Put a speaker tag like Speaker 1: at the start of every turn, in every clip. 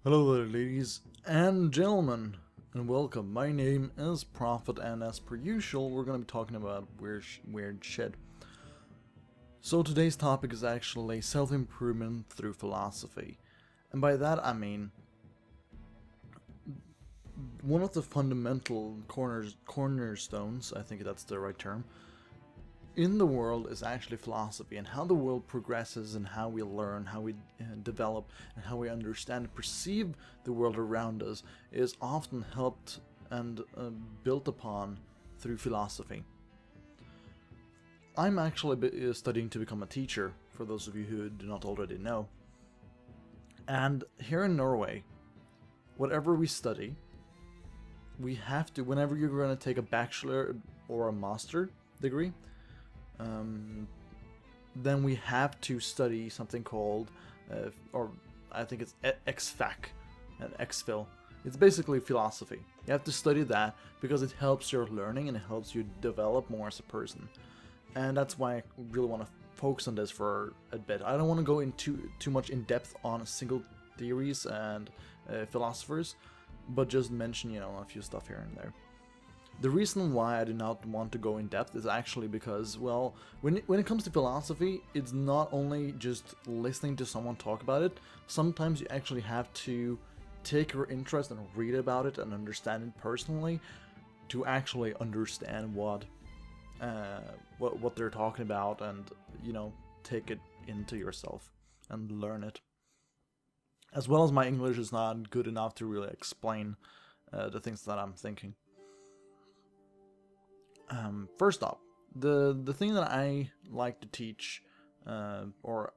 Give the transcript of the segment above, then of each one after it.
Speaker 1: Hello there, ladies and gentlemen, and welcome. My name is Prophet, and as per usual, we're going to be talking about weird shit. So today's topic is actually self-improvement through philosophy. And by that I mean, one of the fundamental cornerstones, I think that's the right term, in the world is actually philosophy, and how the world progresses and how we learn, how we develop, and how we understand and perceive the world around us is often helped and built upon through philosophy. I'm actually studying to become a teacher, for those of you who do not already know. And here in Norway, whatever we study, we have to, whenever you're going to take a bachelor or a master degree, then we have to study something called, or I think it's XFAC and XPhil. It's basically philosophy. You have to study that because it helps your learning and it helps you develop more as a person. And that's why I really want to focus on this for a bit. I don't want to go into too much in depth on single theories and philosophers, but just mention, a few stuff here and there. The reason why I do not want to go in depth is actually because, well, when it comes to philosophy, it's not only just listening to someone talk about it. Sometimes you actually have to take your interest and read about it and understand it personally to actually understand what they're talking about, and take it into yourself and learn it. As well as my English is not good enough to really explain the things that I'm thinking. First up, the thing that I like to teach, or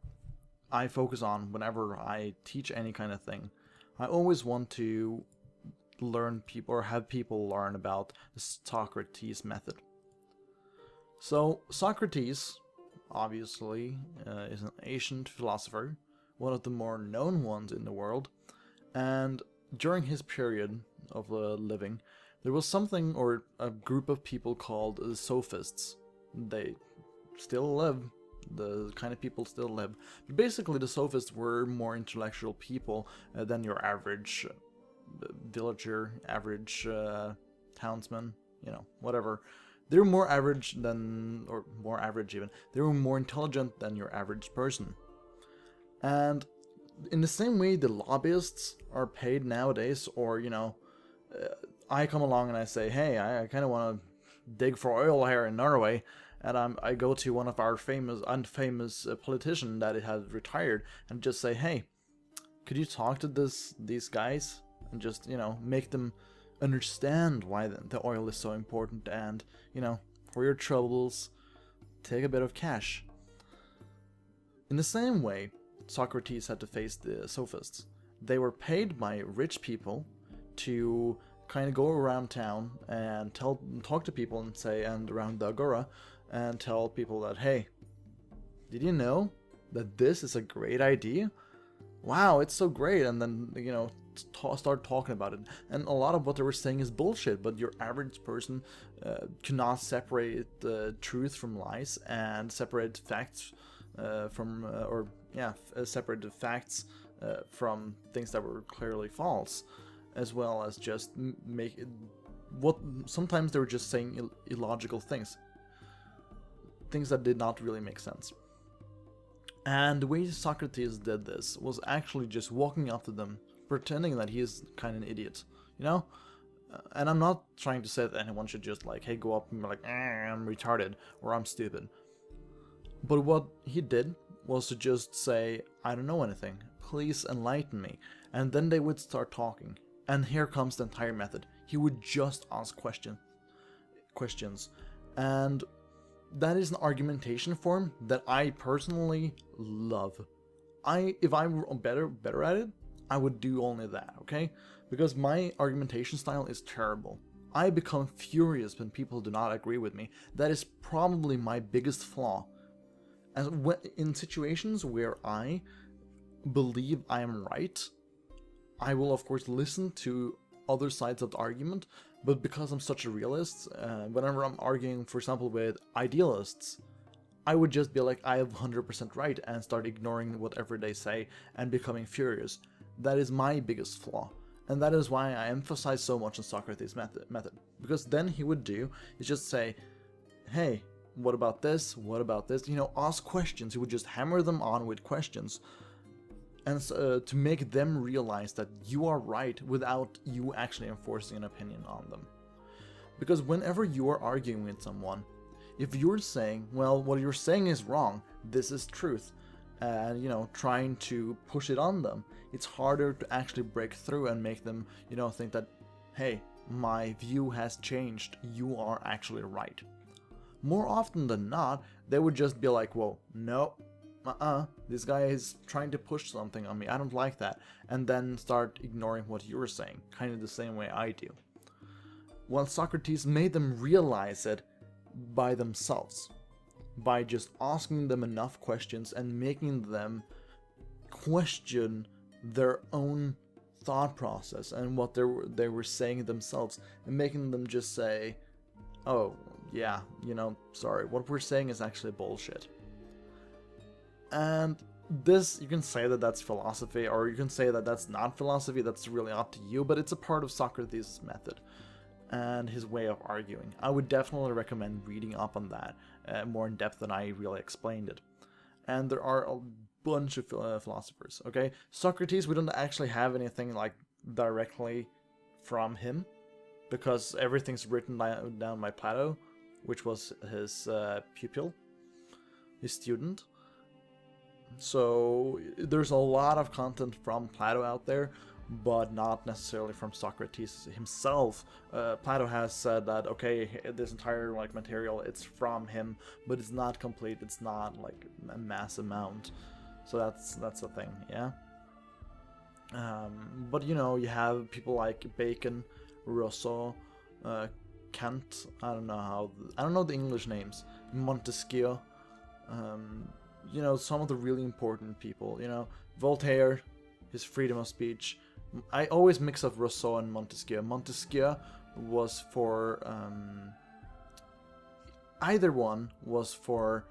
Speaker 1: I focus on whenever I teach any kind of thing, I always want to learn people, or have people learn about the Socrates method. So Socrates, obviously, is an ancient philosopher, one of the more known ones in the world, and during his period of living, there was something, or a group of people called the sophists. They still live. The kind of people still live. But basically, the sophists were more intellectual people than your average villager, average townsman, whatever. They were more average than, or more average even, they were more intelligent than your average person. And in the same way the lobbyists are paid nowadays, or, I come along and I say, hey, I kind of want to dig for oil here in Norway, and I go to one of our unfamous politician that has retired and just say, hey, could you talk to these guys and just, make them understand why the oil is so important, and, for your troubles, take a bit of cash. In the same way, Socrates had to face the sophists. They were paid by rich people to kind of go around town and talk to people and say, and around the agora, and tell people that, hey, did you know that this is a great idea? Wow, it's so great. And then, start talking about it. And a lot of what they were saying is bullshit, but your average person cannot separate the truth from lies, and separate facts separate the facts from things that were clearly false, as well as just make it, sometimes they were just saying illogical things that did not really make sense. And the way Socrates did this was actually just walking up to them, pretending that he is kind of an idiot, and I'm not trying to say that anyone should just go up and be like, I'm retarded, or I'm stupid. But what he did was to just say, I don't know anything, please enlighten me. And then they would start talking. And here comes the entire method. He would just ask questions. And that is an argumentation form that I personally love. If I were better at it, I would do only that, okay? Because my argumentation style is terrible. I become furious when people do not agree with me. That is probably my biggest flaw. And in situations where I believe I am right, I will of course listen to other sides of the argument, but because I'm such a realist, whenever I'm arguing, for example, with idealists, I would just be like, I have 100% right, and start ignoring whatever they say and becoming furious. That is my biggest flaw. And that is why I emphasize so much on Socrates' method. Because then he would do is just say, hey, what about this? What about this? You know, ask questions. He would just hammer them on with questions. And to make them realize that you are right without you actually enforcing an opinion on them. Because whenever you are arguing with someone, if you're saying, well, what you're saying is wrong, this is truth, and, you know, trying to push it on them, it's harder to actually break through and make them, you know, think that, hey, my view has changed, you are actually right. More often than not, they would just be like, whoa, no, this guy is trying to push something on me, I don't like that, and then start ignoring what you're saying, kind of the same way I do. Well, Socrates made them realize it by themselves, by just asking them enough questions and making them question their own thought process and what they were saying themselves, and making them just say, oh, yeah, you know, sorry, what we're saying is actually bullshit. And this, you can say that that's philosophy, or you can say that that's not philosophy, that's really up to you, but it's a part of Socrates' method and his way of arguing. I would definitely recommend reading up on that more in depth than I really explained it. And there are a bunch of philosophers, okay? Socrates, we don't actually have anything like directly from him, because everything's written down by Plato, which was his pupil, his student. So there's a lot of content from Plato out there, but not necessarily from Socrates himself. Plato has said that, okay, this entire like material, it's from him, but it's not complete, it's not like a mass amount. So that's the thing, yeah. But you know, you have people like Bacon, Rousseau, Kant, I don't know the English names, Montesquieu, you know, some of the really important people, you know, Voltaire, his freedom of speech. I always mix up Rousseau and Montesquieu. Montesquieu was for, either one was for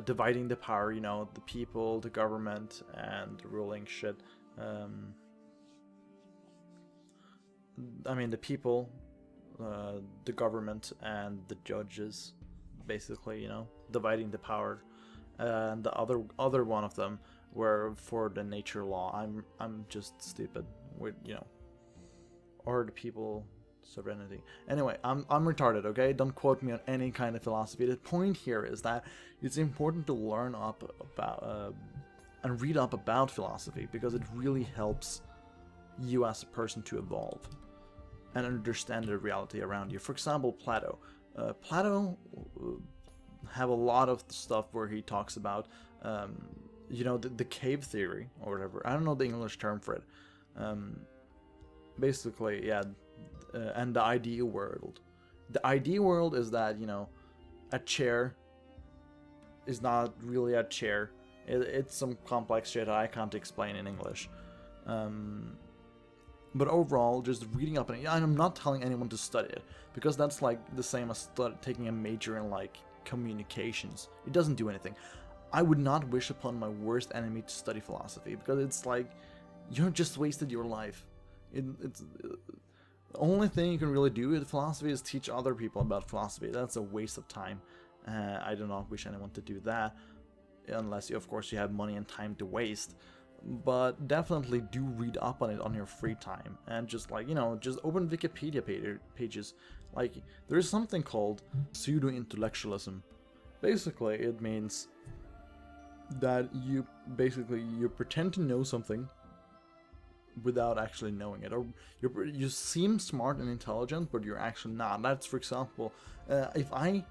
Speaker 1: dividing the power, you know, the people, the government, and ruling shit. I mean, the people, the government, and the judges, basically, you know, dividing the power. And the other one of them were for the nature law. I'm just stupid with, you know, or the people sovereignty. Anyway, I'm retarded, okay? Don't quote me on any kind of philosophy. The point here is that it's important to learn up about and read up about philosophy, because it really helps you as a person to evolve and understand the reality around you. For example, Plato. Plato have a lot of stuff where he talks about, you know, the cave theory or whatever. I don't know the English term for it. Basically, yeah, and the ideal world. The ideal world is that, you know, a chair is not really a chair. It's some complex shit I can't explain in English. But overall, just reading up on it, and I'm not telling anyone to study it, because that's like the same as taking a major in like communications. It doesn't do anything. I would not wish upon my worst enemy to study philosophy, because it's like, you just wasted your life. It's the only thing you can really do with philosophy is teach other people about philosophy. That's a waste of time. I do not wish anyone to do that, unless you, of course, you have money and time to waste. But definitely do read up on it on your free time, and just like, you know, just open Wikipedia pages. Like, there's something called pseudo-intellectualism. Basically, it means that you pretend to know something without actually knowing it, or you seem smart and intelligent, but you're actually not. That's, for example, if I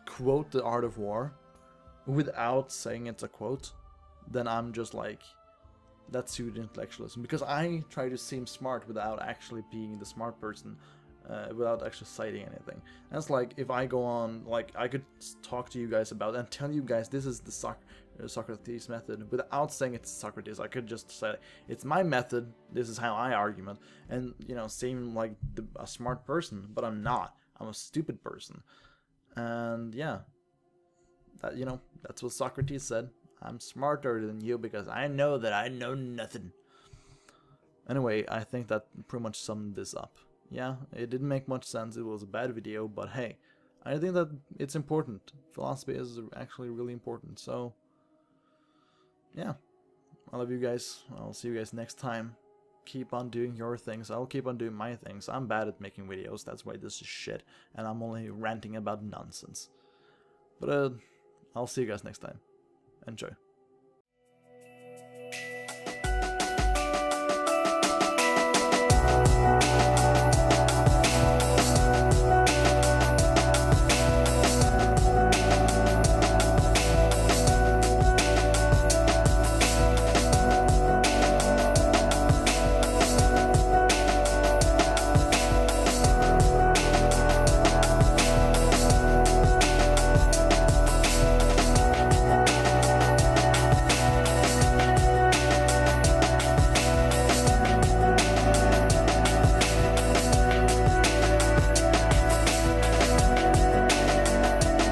Speaker 1: quote The Art of War without saying it's a quote, then I'm just like, that's pseudo-intellectualism, because I try to seem smart without actually being the smart person, without actually citing anything. That's like, if I go on, like, I could talk to you guys about and tell you guys this is the Socrates method without saying it's Socrates. I could just say it's my method, this is how I argument, and, you know, seem like a smart person, but I'm not. I'm a stupid person. And yeah, that, you know, that's what Socrates said. I'm smarter than you because I know that I know nothing. Anyway, I think that pretty much summed this up. Yeah, it didn't make much sense, it was a bad video, but hey, I think that it's important. Philosophy is actually really important, so yeah. I love you guys. I'll see you guys next time. Keep on doing your things. I'll keep on doing my things. I'm bad at making videos, that's why this is shit, and I'm only ranting about nonsense. But I'll see you guys next time. Enjoy.